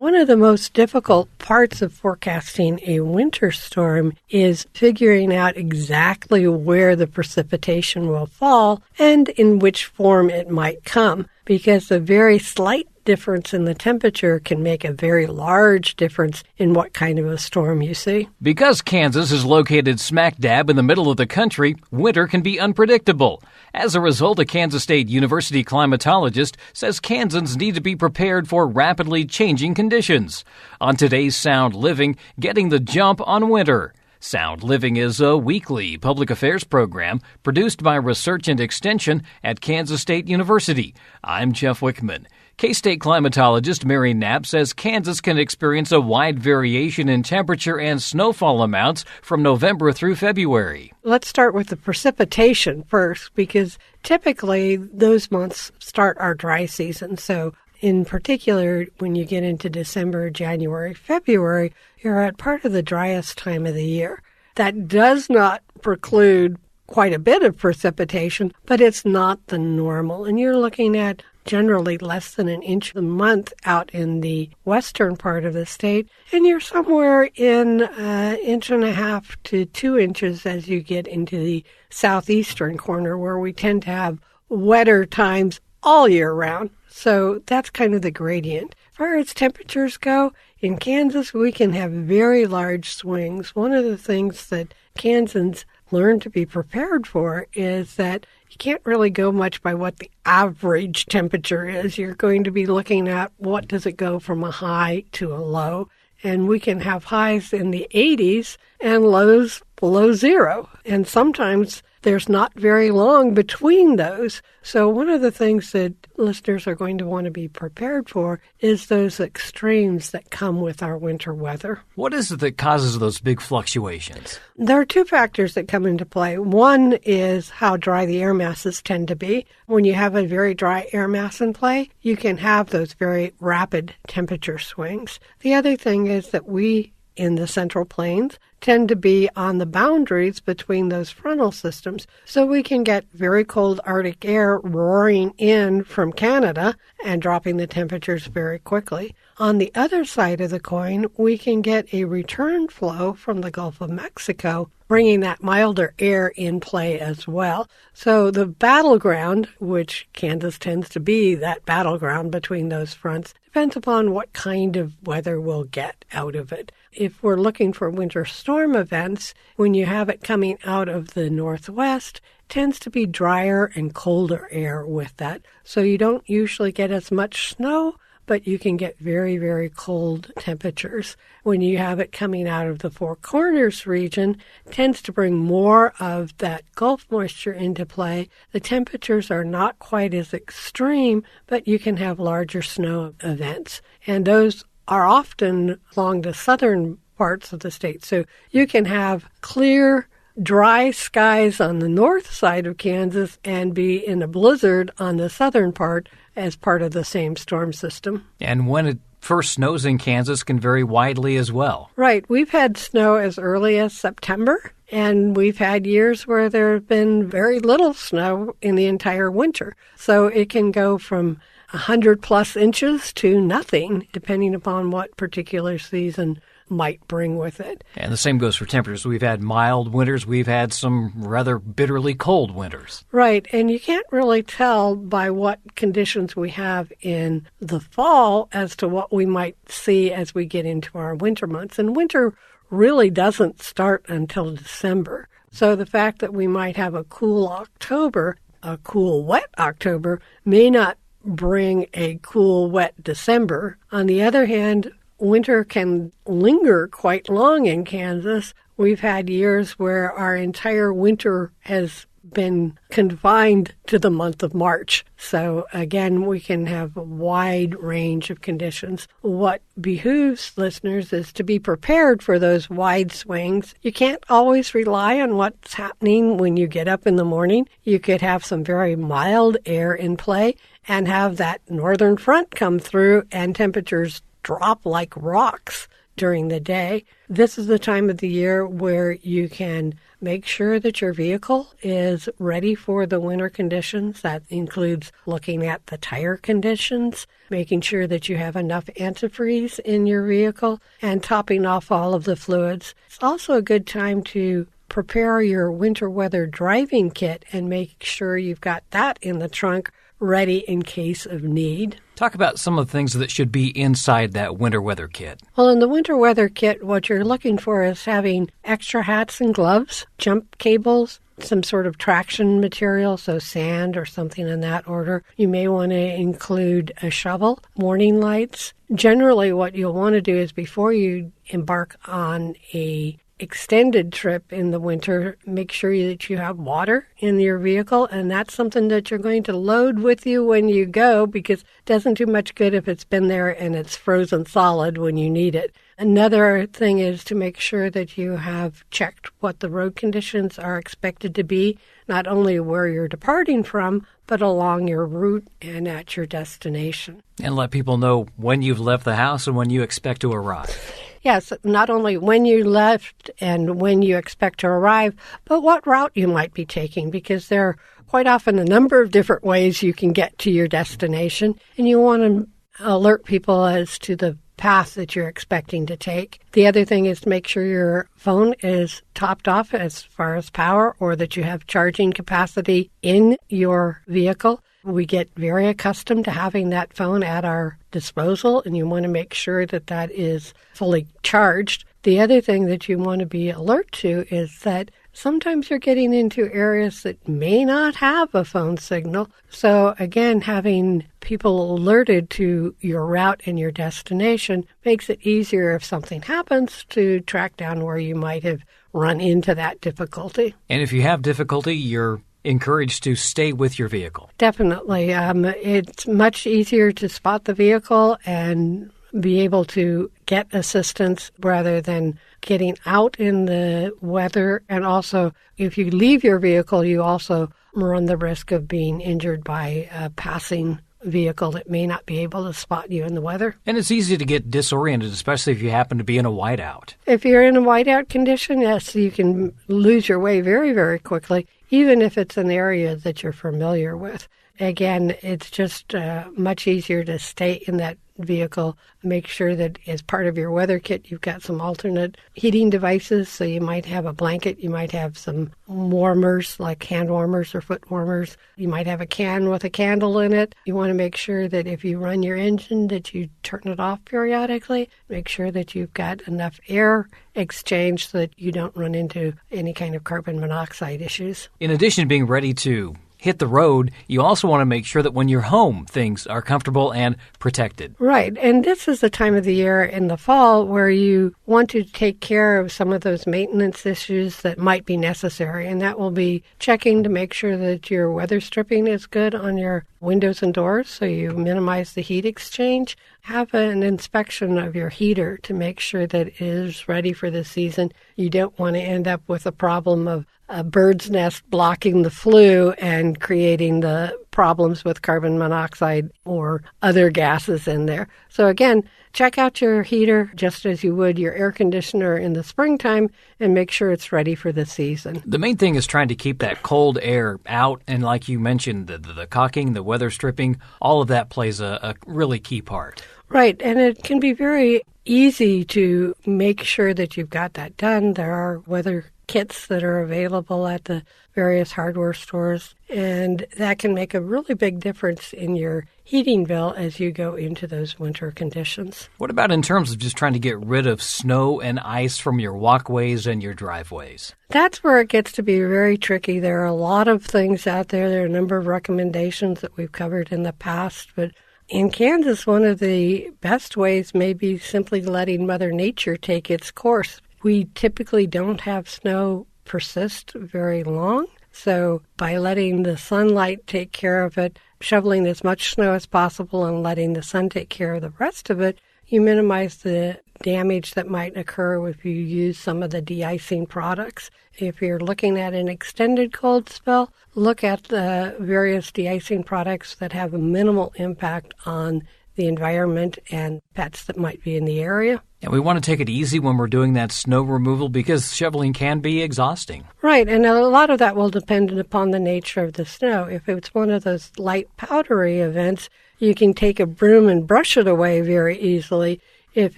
One of the most difficult parts of forecasting a winter storm is figuring out exactly where the precipitation will fall and in which form it might come, because a very slight difference in the temperature can make a very large difference in what kind of a storm you see. Because Kansas is located smack dab in the middle of the country, winter can be unpredictable. As a result, a Kansas State University climatologist says Kansans need to be prepared for rapidly changing conditions. On today's Sound Living, getting the jump on winter. Sound Living is a weekly public affairs program produced by Research and Extension at Kansas State University. I'm Jeff Wichman. K-State climatologist Mary Knapp says Kansas can experience a wide variation in temperature and snowfall amounts from November through February. Let's start with the precipitation first, because typically those months start our dry season. So in particular, when you get into December, January, February, you're at part of the driest time of the year. That does not preclude quite a bit of precipitation, but it's not the normal. And you're looking at generally less than an inch a month out in the western part of the state, and you're somewhere in an inch and a half to 2 inches as you get into the southeastern corner, where we tend to have wetter times all year round. So that's kind of the gradient. As far as temperatures go, in Kansas, we can have very large swings. One of the things that Kansans learn to be prepared for is that you can't really go much by what the average temperature is. You're going to be looking at what does it go from a high to a low. And we can have highs in the 80s and lows below zero. And sometimes there's not very long between those. So one of the things that listeners are going to want to be prepared for is those extremes that come with our winter weather. What is it that causes those big fluctuations? There are two factors that come into play. One is how dry the air masses tend to be. When you have a very dry air mass in play, you can have those very rapid temperature swings. The other thing is that we in the Central Plains tend to be on the boundaries between those frontal systems. So we can get very cold Arctic air roaring in from Canada and dropping the temperatures very quickly. On the other side of the coin, we can get a return flow from the Gulf of Mexico, bringing that milder air in play as well. So the battleground, which Kansas tends to be that battleground between those fronts, depends upon what kind of weather we'll get out of it. If we're looking for winter storm events, when you have it coming out of the northwest, it tends to be drier and colder air with that. So you don't usually get as much snow, but you can get very, very cold temperatures. When you have it coming out of the Four Corners region, it tends to bring more of that Gulf moisture into play. The temperatures are not quite as extreme, but you can have larger snow events. And those are often along the southern parts of the state. So you can have clear, dry skies on the north side of Kansas and be in a blizzard on the southern part as part of the same storm system. And when it first snows in Kansas can vary widely as well. Right. We've had snow as early as September, and we've had years where there have been very little snow in the entire winter. So it can go from 100+ inches to nothing, depending upon what particular season might bring with it. And the same goes for temperatures. We've had mild winters. We've had some rather bitterly cold winters. Right. And you can't really tell by what conditions we have in the fall as to what we might see as we get into our winter months. And winter really doesn't start until December. So the fact that we might have a cool October, a cool, wet October, may not bring a cool, wet December. On the other hand, winter can linger quite long in Kansas. We've had years where our entire winter has been confined to the month of March. So again, we can have a wide range of conditions. What behooves listeners is to be prepared for those wide swings. You can't always rely on what's happening when you get up in the morning. You could have some very mild air in play and have that northern front come through and temperatures drop like rocks during the day. This is the time of the year where you can make sure that your vehicle is ready for the winter conditions. That includes looking at the tire conditions, making sure that you have enough antifreeze in your vehicle, and topping off all of the fluids. It's also a good time to prepare your winter weather driving kit and make sure you've got that in the trunk ready in case of need. Talk about some of the things that should be inside that winter weather kit. Well, in the winter weather kit, what you're looking for is having extra hats and gloves, jump cables, some sort of traction material, so sand or something in that order. You may want to include a shovel, warning lights. Generally, what you'll want to do is before you embark on a extended trip in the winter, make sure that you have water in your vehicle, and that's something that you're going to load with you when you go, because it doesn't do much good if it's been there and it's frozen solid when you need it. Another thing is to make sure that you have checked what the road conditions are expected to be, not only where you're departing from, but along your route and at your destination. And let people know when you've left the house and when you expect to arrive. Yes, not only when you left and when you expect to arrive, but what route you might be taking, because there are quite often a number of different ways you can get to your destination, and you want to alert people as to the path that you're expecting to take. The other thing is to make sure your phone is topped off as far as power, or that you have charging capacity in your vehicle. We get very accustomed to having that phone at our disposal, and you want to make sure that that is fully charged. The other thing that you want to be alert to is that sometimes you're getting into areas that may not have a phone signal. So again, having people alerted to your route and your destination makes it easier if something happens to track down where you might have run into that difficulty. And if you have difficulty, you're encouraged to stay with your vehicle. Definitely. It's much easier to spot the vehicle and be able to get assistance rather than getting out in the weather. And also, if you leave your vehicle, you also run the risk of being injured by a passing vehicle that may not be able to spot you in the weather. And it's easy to get disoriented, especially if you happen to be in a whiteout. If you're in a whiteout condition, yes, you can lose your way very, very quickly, even if it's an area that you're familiar with. Again, it's just much easier to stay in that vehicle. Make sure that as part of your weather kit, you've got some alternate heating devices. So you might have a blanket, you might have some warmers like hand warmers or foot warmers. You might have a can with a candle in it. You want to make sure that if you run your engine that you turn it off periodically. Make sure that you've got enough air exchange so that you don't run into any kind of carbon monoxide issues. In addition to being ready to hit the road, you also want to make sure that when you're home, things are comfortable and protected. Right. And this is the time of the year in the fall where you want to take care of some of those maintenance issues that might be necessary. And that will be checking to make sure that your weather stripping is good on your windows and doors so you minimize the heat exchange. Have an inspection of your heater to make sure that it is ready for the season. You don't want to end up with a problem of a bird's nest blocking the flue and creating the problems with carbon monoxide or other gases in there. So again, check out your heater just as you would your air conditioner in the springtime and make sure it's ready for the season. The main thing is trying to keep that cold air out, and like you mentioned, the caulking, the weather stripping, all of that plays a really key part. Right, and it can be very easy to make sure that you've got that done. There are weather kits that are available at the various hardware stores, and that can make a really big difference in your heating bill as you go into those winter conditions. What about in terms of just trying to get rid of snow and ice from your walkways and your driveways? That's where it gets to be very tricky. There are a lot of things out there. There are a number of recommendations that we've covered in the past, but in Kansas, one of the best ways may be simply letting Mother Nature take its course. We typically don't have snow persist very long, so by letting the sunlight take care of it, shoveling as much snow as possible and letting the sun take care of the rest of it, you minimize the damage that might occur if you use some of the de-icing products. If you're looking at an extended cold spell, look at the various de-icing products that have a minimal impact on the environment and pets that might be in the area. And we want to take it easy when we're doing that snow removal because shoveling can be exhausting. Right, and a lot of that will depend upon the nature of the snow. If it's one of those light powdery events, you can take a broom and brush it away very easily. If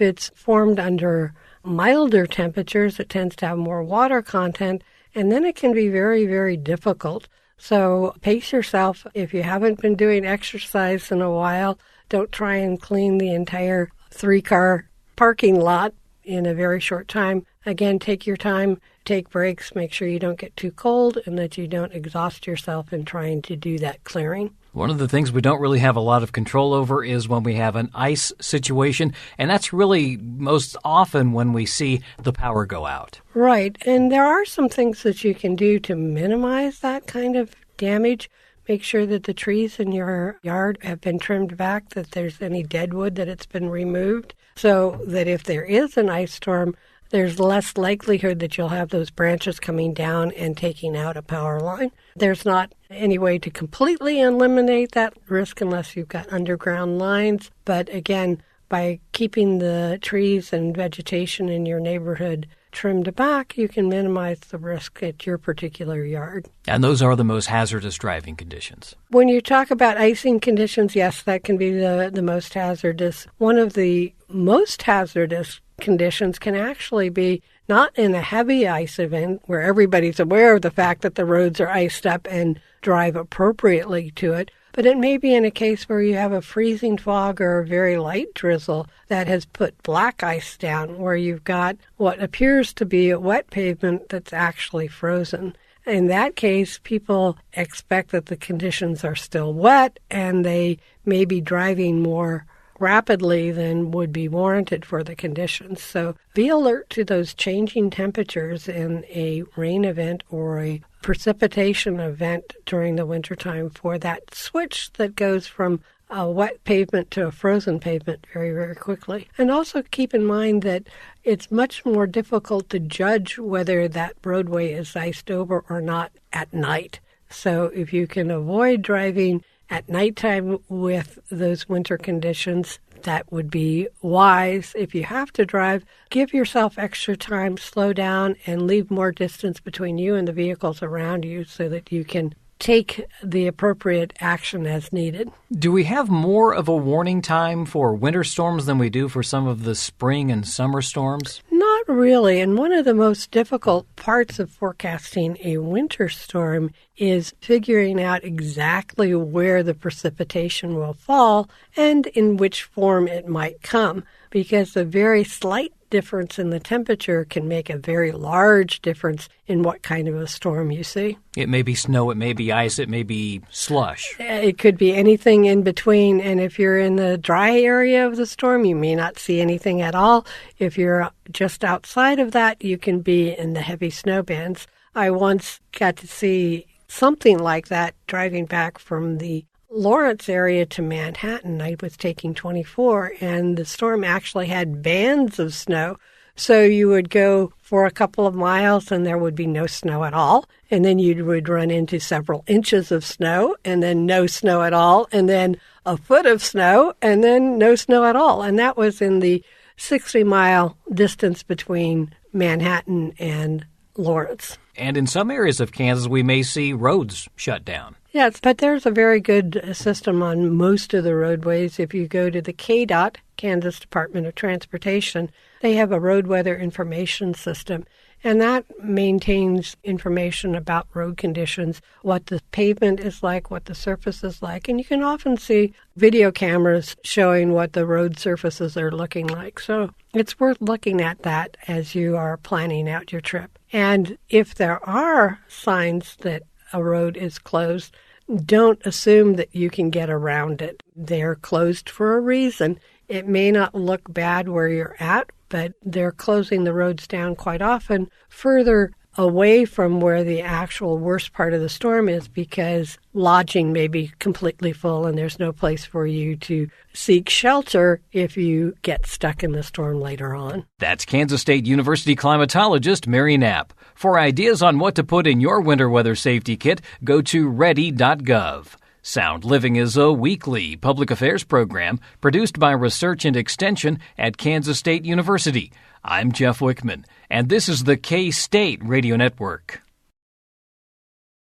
it's formed under milder temperatures, it tends to have more water content, and then it can be very, very difficult. So pace yourself. If you haven't been doing exercise in a while, don't try and clean the entire 3-car parking lot in a very short time. Again, take your time, take breaks, make sure you don't get too cold and that you don't exhaust yourself in trying to do that clearing. One of the things we don't really have a lot of control over is when we have an ice situation, and that's really most often when we see the power go out. Right, and there are some things that you can do to minimize that kind of damage. Make sure that the trees in your yard have been trimmed back, that there's any dead wood that it's been removed, so that if there is an ice storm, there's less likelihood that you'll have those branches coming down and taking out a power line. There's not any way to completely eliminate that risk unless you've got underground lines. But again, by keeping the trees and vegetation in your neighborhood trimmed back, you can minimize the risk at your particular yard. And those are the most hazardous driving conditions. When you talk about icing conditions, yes, that can be the most hazardous. One of the most hazardous conditions can actually be not in a heavy ice event where everybody's aware of the fact that the roads are iced up and drive appropriately to it, but it may be in a case where you have a freezing fog or a very light drizzle that has put black ice down, where you've got what appears to be a wet pavement that's actually frozen. In that case, people expect that the conditions are still wet and they may be driving more rapidly than would be warranted for the conditions. So be alert to those changing temperatures in a rain event or a precipitation event during the wintertime for that switch that goes from a wet pavement to a frozen pavement very, very quickly. And also keep in mind that it's much more difficult to judge whether that roadway is iced over or not at night. So if you can avoid driving at nighttime with those winter conditions, that would be wise. If you have to drive, give yourself extra time, slow down, and leave more distance between you and the vehicles around you so that you can take the appropriate action as needed. Do we have more of a warning time for winter storms than we do for some of the spring and summer storms? Not really. And one of the most difficult parts of forecasting a winter storm is figuring out exactly where the precipitation will fall and in which form it might come, because a very slight difference in the temperature can make a very large difference in what kind of a storm you see. It may be snow, it may be ice, it may be slush. It could be anything in between, and if you're in the dry area of the storm, you may not see anything at all. If you're just outside of that, you can be in the heavy snow bands. I once got to see something like that driving back from the Lawrence area to Manhattan. I was taking 24, and the storm actually had bands of snow. So you would go for a couple of miles, and there would be no snow at all. And then you would run into several inches of snow, and then no snow at all, and then a foot of snow, and then no snow at all. And that was in the 60-mile distance between Manhattan and Lawrence. And in some areas of Kansas, we may see roads shut down. Yes, but there's a very good system on most of the roadways. If you go to the KDOT, Kansas Department of Transportation, they have a road weather information system, and that maintains information about road conditions, what the pavement is like, what the surface is like, and you can often see video cameras showing what the road surfaces are looking like. So it's worth looking at that as you are planning out your trip. And if there are signs that a road is closed, don't assume that you can get around it. They're closed for a reason. It may not look bad where you're at, but they're closing the roads down quite often further away from where the actual worst part of the storm is, because lodging may be completely full and there's no place for you to seek shelter if you get stuck in the storm later on. That's Kansas State University climatologist Mary Knapp. For ideas on what to put in your winter weather safety kit, go to ready.gov. Sound Living is a weekly public affairs program produced by Research and Extension at Kansas State University. I'm Jeff Wichman, and this is the K-State Radio Network.